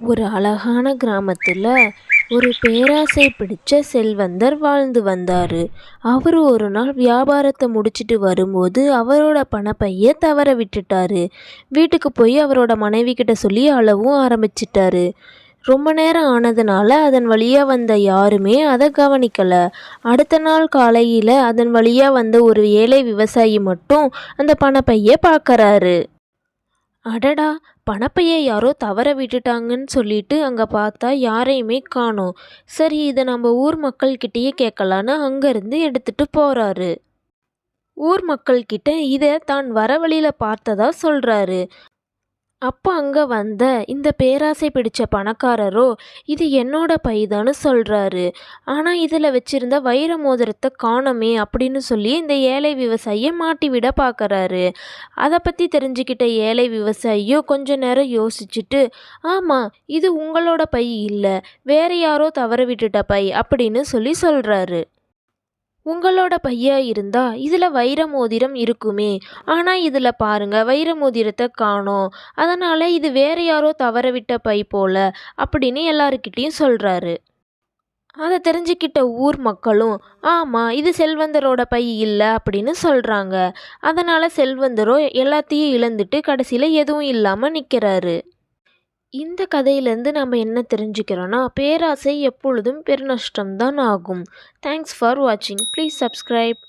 ஒரு அழகான கிராமத்தில் ஒரு பேராசை பிடிச்ச செல்வந்தர் வாழ்ந்து வந்தார். அவர் ஒரு நாள் வியாபாரத்தை முடிச்சிட்டு வரும்போது அவரோட பணப்பைய தவற விட்டுட்டாரு. வீட்டுக்கு போய் அவரோட மனைவி கிட்ட சொல்லி அழவும் ஆரம்பிச்சிட்டாரு. ரொம்ப நேரம் ஆனதுனால அதன் வழியாக வந்த யாருமே அதை கவனிக்கல. அடுத்த நாள் காலையில் அதன் வழியாக வந்த ஒரு ஏழை விவசாயி மட்டும் அந்த பணப்பைய பார்க்கறாரு. அடடா! பணப்பைய யாரோ தவற விட்டுட்டாங்கன்னு சொல்லிட்டு அங்கே பார்த்தா யாரையுமே காணோம். சரி, இதை நம்ம ஊர் மக்கள்கிட்டயே கேட்கலான்னு அங்கேருந்து எடுத்துட்டு போகிறாரு. ஊர் மக்கள்கிட்ட இதை தான் வர வழியில் பார்த்ததா சொல்கிறாரு. அப்போ அங்கே வந்த இந்த பேராசை பிடிச்ச பணக்காரரோ இது என்னோட பைதான்னு சொல்கிறாரு. ஆனால் இதில் வச்சிருந்த வைர மோதிரத்தை காணோமே அப்படின்னு சொல்லி இந்த ஏழை விவசாயியை மாட்டி விட பார்க்குறாரு. அதை பற்றி தெரிஞ்சுக்கிட்ட ஏழை விவசாயியோ கொஞ்ச நேரம் யோசிச்சுட்டு, ஆமாம், இது உங்களோட பை இல்லை, வேற யாரோ தவற விட்டுட்ட பை அப்படின்னு சொல்கிறாரு. உங்களோட பையா இருந்தா இதில் வைர மோதிரம் இருக்குமே, ஆனால் இதில் பாருங்க வைர மோதிரத்தை காணோம், அதனால் இது வேற யாரோ தவற விட்ட பை போல அப்படின்னு எல்லாருக்கிட்டேயும் சொல்கிறாரு. அதை தெரிஞ்சுக்கிட்ட ஊர் மக்களும் ஆமாம், இது செல்வந்தரோட பை இல்லை அப்படின்னு சொல்கிறாங்க. அதனால் செல்வந்தரோ எல்லாத்தையும் இழந்துட்டு கடைசியில் எதுவும் இல்லாமல் நிற்கிறாரு. இந்த கதையிலேருந்து நம்ம என்ன தெரிஞ்சுக்கிறோன்னா, பேராசை எப்பொழுதும் பெருநஷ்டம்தான் ஆகும். தேங்க்ஸ் ஃபார் வாட்சிங். Please subscribe.